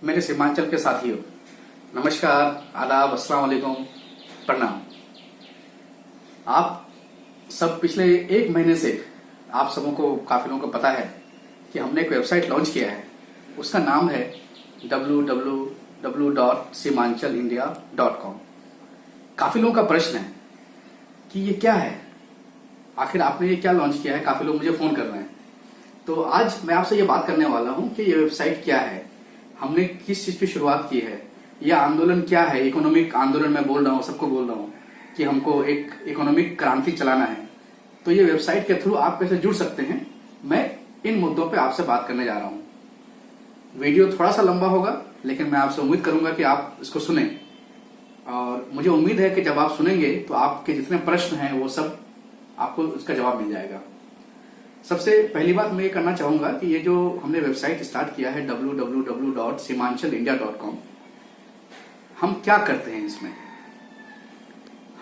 मेरे सीमांचल के साथियों, नमस्कार, आदाब, अस्सलाम वालेकुम, प्रणाम। आप सब पिछले एक महीने से आप सबों को काफी लोगों को पता है कि हमने एक वेबसाइट लॉन्च किया है। उसका नाम है www.simanchalindia.com। काफी लोगों का प्रश्न है कि ये क्या है, आखिर आपने ये क्या लॉन्च किया है। काफी लोग मुझे फोन कर रहे हैं। तो आज मैं आपसे ये बात करने वाला हूं कि ये वेबसाइट क्या है, हमने किस चीज की शुरुआत की है, यह आंदोलन क्या है। इकोनॉमिक आंदोलन मैं बोल रहा हूँ, सबको बोल रहा हूँ कि हमको एक इकोनॉमिक क्रांति चलाना है। तो ये वेबसाइट के थ्रू आप कैसे जुड़ सकते हैं, मैं इन मुद्दों पे आपसे बात करने जा रहा हूँ। वीडियो थोड़ा सा लंबा होगा, लेकिन मैं आपसे उम्मीद करूंगा कि आप इसको सुने। और मुझे उम्मीद है कि जब आप सुनेंगे तो आपके जितने प्रश्न हैं वो सब आपको उसका जवाब मिल जाएगा। सबसे पहली बात मैं ये करना चाहूंगा कि ये जो हमने वेबसाइट स्टार्ट किया है www.simanchalindia.com, हम क्या करते हैं इसमें।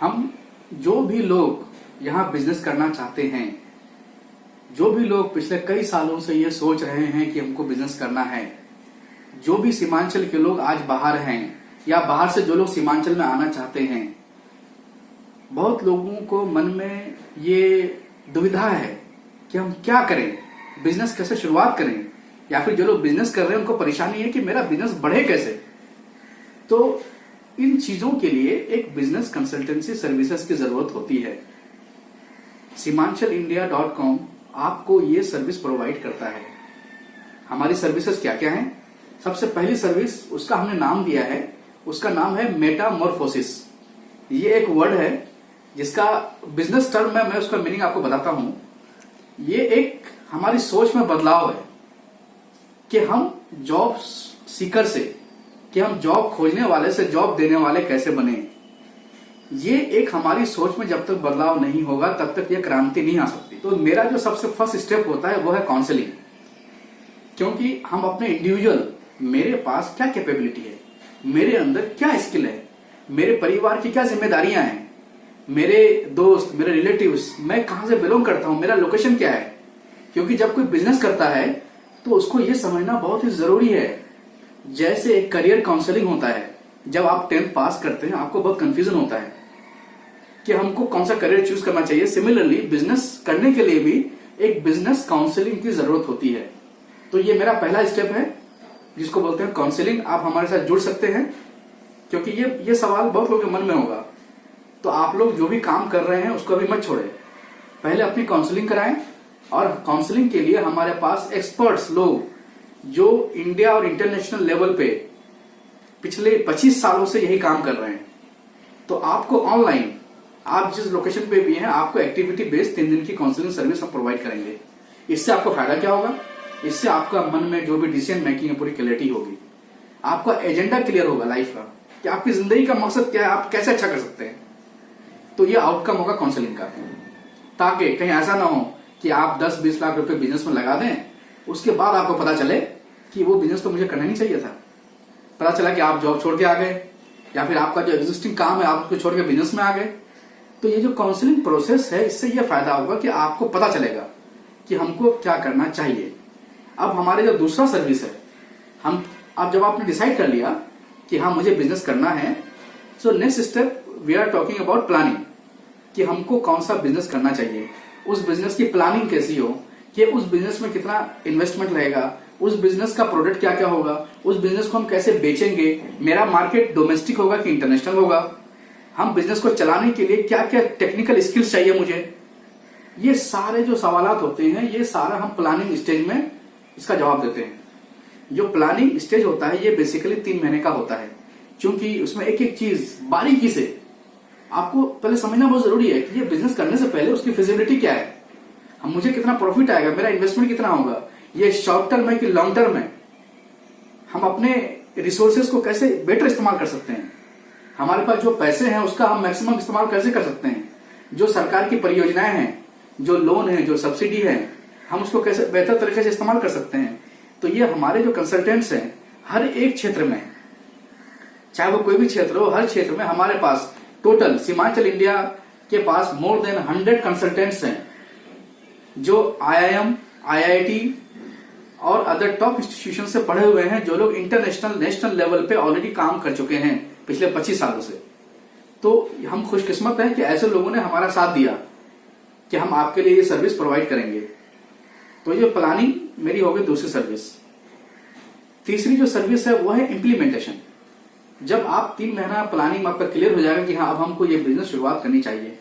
हम जो भी लोग यहाँ बिजनेस करना चाहते हैं, जो भी लोग पिछले कई सालों से ये सोच रहे हैं कि हमको बिजनेस करना है, जो भी सीमांचल के लोग आज बाहर हैं या बाहर से जो लोग सीमांचल में आना चाहते हैं, बहुत लोगों को मन में ये दुविधा है कि हम क्या करें, बिजनेस कैसे शुरुआत करें, या फिर जो लोग बिजनेस कर रहे हैं उनको परेशानी है कि मेरा बिजनेस बढ़े कैसे। तो इन चीजों के लिए एक बिजनेस कंसल्टेंसी सर्विसेज की जरूरत होती है। simanchalindia.com आपको ये सर्विस प्रोवाइड करता है। हमारी सर्विसेज क्या क्या हैं। सबसे पहली सर्विस, उसका हमने नाम दिया है, उसका नाम है मेटामॉर्फोसिस। ये एक वर्ड है जिसका बिजनेस टर्म में मैं उसका मीनिंग आपको बताता हूं। ये एक हमारी सोच में बदलाव है कि हम जॉब सीकर से, कि हम जॉब खोजने वाले से जॉब देने वाले कैसे बने। ये एक हमारी सोच में जब तक बदलाव नहीं होगा तब तक ये क्रांति नहीं आ सकती। तो मेरा जो सबसे फर्स्ट स्टेप होता है वो है काउंसलिंग। क्योंकि हम अपने इंडिविजुअल, मेरे पास क्या कैपेबिलिटी है, मेरे अंदर क्या स्किल है, मेरे परिवार की क्या जिम्मेदारियां हैं, मेरे दोस्त, मेरे रिलेटिव्स, मैं कहां से बिलोंग करता हूं, मेरा लोकेशन क्या है। क्योंकि जब कोई बिजनेस करता है तो उसको यह समझना बहुत ही जरूरी है। जैसे एक करियर काउंसलिंग होता है, जब आप 10th पास करते हैं आपको बहुत कंफ्यूजन होता है कि हमको कौन सा करियर चूज करना चाहिए। सिमिलरली बिजनेस करने के लिए भी एक बिजनेस काउंसलिंग की जरूरत होती है। तो ये मेरा पहला स्टेप है जिसको बोलते हैं काउंसलिंग। आप हमारे साथ जुड़ सकते हैं क्योंकि ये सवाल बहुत लोगों के मन में होगा। तो आप लोग जो भी काम कर रहे हैं उसको अभी मत छोड़े, पहले अपनी काउंसलिंग कराएं। और काउंसलिंग के लिए हमारे पास एक्सपर्ट्स लोग जो इंडिया और इंटरनेशनल लेवल पे पिछले 25 सालों से यही काम कर रहे हैं। तो आपको ऑनलाइन, आप जिस लोकेशन पे भी हैं, आपको एक्टिविटी बेस्ड 3 दिन की काउंसलिंग सर्विस हम प्रोवाइड करेंगे। इससे आपको फायदा क्या होगा, इससे आपका मन में जो भी डिसीजन मेकिंग है पूरी क्लैरिटी होगी। आपका एजेंडा क्लियर होगा लाइफ का कि आपकी जिंदगी का मकसद क्या है, आप कैसे अच्छा कर सकते हैं। तो ये आउटकम होगा काउंसलिंग का। ताकि कहीं ऐसा ना हो कि आप 10-20 लाख रुपए बिजनेस में लगा दें, उसके बाद आपको पता चले कि वो बिजनेस तो मुझे करना नहीं चाहिए था। पता चला कि आप जॉब छोड़ के आ गए, या फिर आपका जो एग्जिस्टिंग काम है आप उसको छोड़ के बिजनेस में आ गए। तो ये जो काउंसलिंग प्रोसेस है, इससे ये फायदा होगा कि आपको पता चलेगा कि हमको क्या करना चाहिए। अब हमारे जो दूसरा सर्विस है, अब जब आपने डिसाइड कर लिया कि हाँ मुझे बिजनेस करना है, so next step we are talking about planning, कि हमको कौन सा बिजनेस करना चाहिए, उस बिजनेस की प्लानिंग कैसी हो, कि उस बिजनेस में कितना इन्वेस्टमेंट रहेगा, उस बिजनेस का प्रोडक्ट क्या क्या होगा, उस बिजनेस को हम कैसे बेचेंगे, मेरा मार्केट डोमेस्टिक होगा कि इंटरनेशनल होगा, हम बिजनेस को चलाने के लिए क्या क्या टेक्निकल स्किल्स चाहिए मुझे। ये सारे जो सवालात होते हैं, ये सारा हम प्लानिंग स्टेज में इसका जवाब देते हैं। जो प्लानिंग स्टेज होता है ये बेसिकली 3 महीने का होता है, क्योंकि उसमें एक एक चीज बारीकी से आपको पहले समझना बहुत जरूरी है कि ये बिजनेस करने से पहले उसकी फिजिबिलिटी क्या है, हम मुझे कितना प्रॉफिट आएगा, मेरा इन्वेस्टमेंट कितना होगा, ये शॉर्ट टर्म है कि लॉन्ग टर्म है, हम अपने रिसोर्सेज को कैसे बेटर इस्तेमाल कर सकते हैं, हमारे पास जो पैसे हैं उसका हम मैक्सिमम इस्तेमाल कैसे कर सकते हैं, जो सरकार की परियोजनाएं हैं, जो लोन है, जो सब्सिडी है, हम उसको कैसे बेहतर तरीके से इस्तेमाल कर सकते हैं। तो ये हमारे जो कंसल्टेंट्स हैं हर एक क्षेत्र में, चाहे वो कोई भी क्षेत्र हो, हर क्षेत्र में हमारे पास टोटल सीमांचल इंडिया के पास मोर देन 100 कंसल्टेंट्स हैं जो IIM, IIT और अदर टॉप इंस्टीट्यूशन से पढ़े हुए हैं, जो लोग इंटरनेशनल नेशनल लेवल पे ऑलरेडी काम कर चुके हैं पिछले 25 सालों से। तो हम खुशकिस्मत हैं कि ऐसे लोगों ने हमारा साथ दिया कि हम आपके लिए ये सर्विस प्रोवाइड करेंगे। तो ये प्लानिंग मेरी हो गई दूसरी सर्विस। तीसरी जो सर्विस है वो है इम्प्लीमेंटेशन। जब आप 3 महीना प्लानिंग आपका क्लियर हो जाएगा कि हाँ अब हमको ये बिजनेस शुरुआत करनी चाहिए,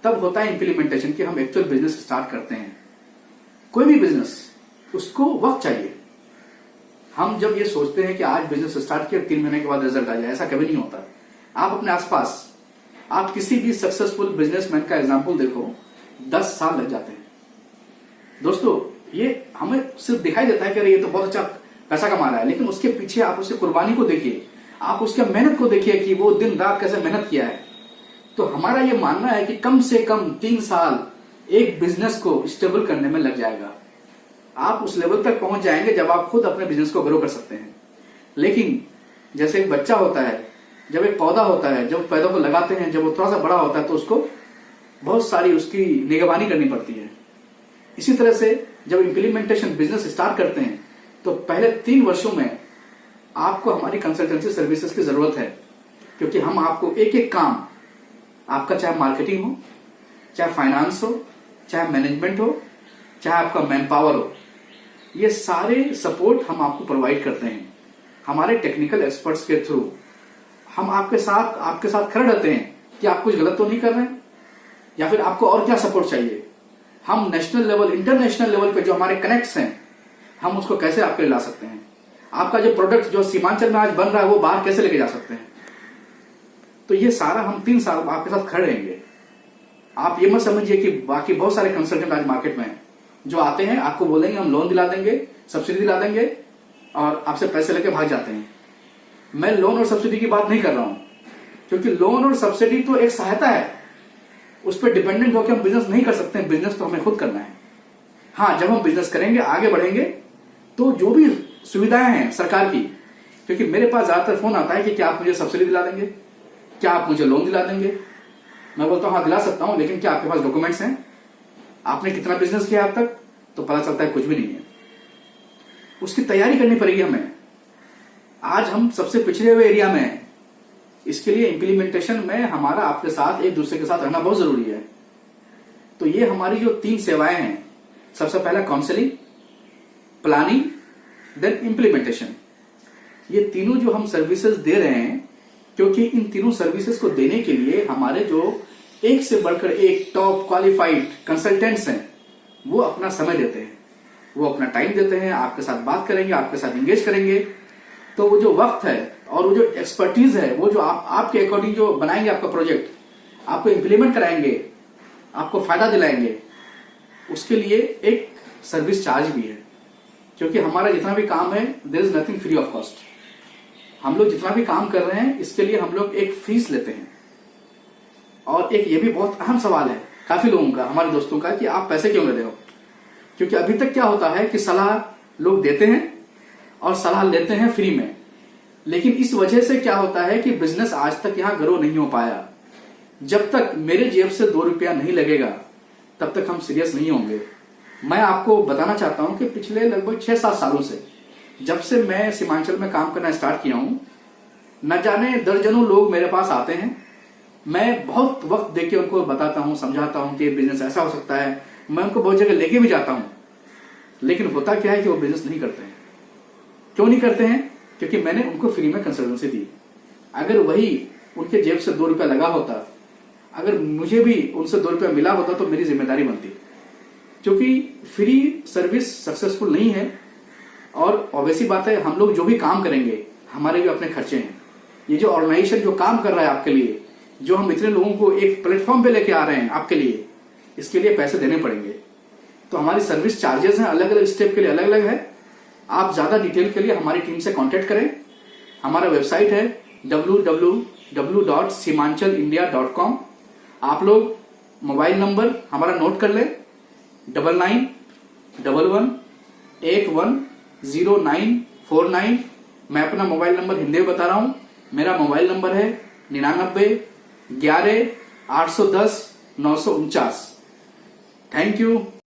तब होता है इम्प्लीमेंटेशन कि हम एक्चुअल बिजनेस स्टार्ट करते हैं। कोई भी बिजनेस उसको वक्त चाहिए। हम जब ये सोचते हैं कि आज बिजनेस स्टार्ट किया 3 महीने के बाद रिजल्ट आ जाए, ऐसा कभी नहीं होता। आप अपने आसपास आप किसी भी सक्सेसफुल बिजनेसमैन का एग्जांपल देखो, 10 साल लग जाते हैं। दोस्तों ये हमें सिर्फ दिखाई देता है कि अरे ये तो बहुत अच्छा पैसा कमा रहा है, लेकिन उसके पीछे आप उसकी कुर्बानी को देखिए, आप उसके मेहनत को देखिए कि वो दिन रात कैसे मेहनत किया है। तो हमारा ये मानना है कि कम से कम 3 साल एक बिजनेस को स्टेबल करने में लग जाएगा। आप उस लेवल तक पहुंच जाएंगे जब आप खुद अपने बिजनेस को ग्रो कर सकते हैं। लेकिन जैसे एक बच्चा होता है, जब एक पौधा होता है, जब पौधे को लगाते हैं, जब वो थोड़ा सा बड़ा होता है तो उसको बहुत सारी उसकी निगरानी करनी पड़ती है। इसी तरह से जब इम्प्लीमेंटेशन बिजनेस स्टार्ट करते हैं तो पहले 3 वर्षों में आपको हमारी कंसल्टेंसी सर्विसेज की जरूरत है, क्योंकि हम आपको एक एक काम, आपका चाहे मार्केटिंग हो, चाहे फाइनेंस हो, चाहे मैनेजमेंट हो, चाहे आपका मैन पावर हो, ये सारे सपोर्ट हम आपको प्रोवाइड करते हैं। हमारे टेक्निकल एक्सपर्ट्स के थ्रू हम आपके साथ खड़े रहते हैं कि आप कुछ गलत तो नहीं कर रहे हैं, या फिर आपको और क्या सपोर्ट चाहिए। हम नेशनल लेवल, इंटरनेशनल लेवल पे जो हमारे कनेक्ट्स हैं, हम उसको कैसे आपके लिए ला सकते हैं। आपका जो प्रोडक्ट जो सीमांचल में आज बन रहा है वो बाहर कैसे लेके जा सकते हैं। तो ये सारा हम 3 साल आपके साथ खड़े रहेंगे। आप ये मत समझिए कि बाकी बहुत सारे कंसल्टेंट आज मार्केट में हैं जो आते हैं, आपको बोलेंगे हम लोन दिला देंगे, सब्सिडी दिला देंगे और आपसे पैसे लेके भाग जाते हैं। मैं लोन और सब्सिडी की बात नहीं कर रहा हूं, क्योंकि लोन और सब्सिडी तो एक सहायता है, उस पर डिपेंडेंट होकर हम बिजनेस नहीं कर सकते हैं। बिजनेस तो हमें खुद करना है। हाँ, जब हम बिजनेस करेंगे, आगे बढ़ेंगे, तो जो भी सुविधाएं हैं सरकार की, क्योंकि मेरे पास ज्यादातर फोन आता है कि क्या आप मुझे सब्सिडी दिला देंगे, क्या आप मुझे लोन दिला देंगे। मैं बोलता हूं हाँ दिला सकता हूं, लेकिन क्या आपके पास डॉक्यूमेंट्स हैं, आपने कितना बिजनेस किया अब तक, तो पता चलता है कुछ भी नहीं है। उसकी तैयारी करनी पड़ेगी हमें। आज हम सबसे पिछड़े हुए एरिया में हैं, इसके लिए इम्प्लीमेंटेशन में हमारा आपके साथ एक दूसरे के साथ रहना बहुत जरूरी है। तो ये हमारी जो 3 सेवाएं हैं, सबसे पहला काउंसलिंग, प्लानिंग, देन इम्प्लीमेंटेशन। ये तीनों जो हम सर्विसेज दे रहे हैं, क्योंकि इन तीनों सर्विसेज को देने के लिए हमारे जो एक से बढ़कर एक टॉप क्वालिफाइड कंसल्टेंट्स हैं, वो अपना समय देते हैं, वो अपना टाइम देते हैं, आपके साथ बात करेंगे, आपके साथ एंगेज करेंगे। तो वो जो वक्त है और वो जो एक्सपर्टीज है, वो जो आपके अकॉर्डिंग जो बनाएंगे आपका प्रोजेक्ट, आपको इम्प्लीमेंट कराएंगे, आपको फायदा दिलाएंगे, उसके लिए एक सर्विस चार्ज भी है। क्योंकि हमारा जितना भी काम है, there is nothing free of cost. हम लोग जितना भी काम कर रहे हैं, इसके लिए हम लोग एक फीस लेते हैं। और एक ये भी बहुत अहम सवाल है काफी लोगों का, हमारे दोस्तों का, कि आप पैसे क्यों ले रहे हो। क्योंकि अभी तक क्या होता है कि सलाह लोग देते हैं और सलाह लेते हैं फ्री में, लेकिन इस वजह से क्या होता है कि बिजनेस आज तक यहां ग्रो नहीं हो पाया। जब तक मेरे जेब से 2 रुपया नहीं लगेगा, तब तक हम सीरियस नहीं होंगे। मैं आपको बताना चाहता हूं कि पिछले लगभग 6-7 सालों से, जब से मैं सीमांचल में काम करना स्टार्ट किया हूं, न जाने दर्जनों लोग मेरे पास आते हैं। मैं बहुत वक्त देके उनको बताता हूं, समझाता हूं कि बिजनेस ऐसा हो सकता है। मैं उनको बहुत जगह लेके भी जाता हूं, लेकिन होता क्या है कि वो बिजनेस नहीं करते हैं। क्यों नहीं करते हैं? क्योंकि मैंने उनको फ्री में कंसल्टेंसी दी। अगर वही उनके जेब से 2 रुपया लगा होता, अगर मुझे भी उनसे 2 रुपया मिला होता, तो मेरी जिम्मेदारी बनती। क्योंकि फ्री सर्विस सक्सेसफुल नहीं है। और ऑब्वियसली बात है, हम लोग जो भी काम करेंगे, हमारे भी अपने खर्चे हैं। ये जो ऑर्गेनाइजेशन जो काम कर रहा है आपके लिए, जो हम इतने लोगों को एक प्लेटफॉर्म पे लेके आ रहे हैं आपके लिए, इसके लिए पैसे देने पड़ेंगे। तो हमारी सर्विस चार्जेस हैं, अलग अलग स्टेप के लिए अलग अलग है। आप ज्यादा डिटेल के लिए हमारी टीम से कांटेक्ट करें। हमारा वेबसाइट है www.simanchalindia.com। आप लोग मोबाइल नंबर हमारा नोट कर लें, 9911810949। मैं अपना मोबाइल नंबर हिंदी में बता रहा हूं। मेरा मोबाइल नंबर है 99 11 810 949। Thank you.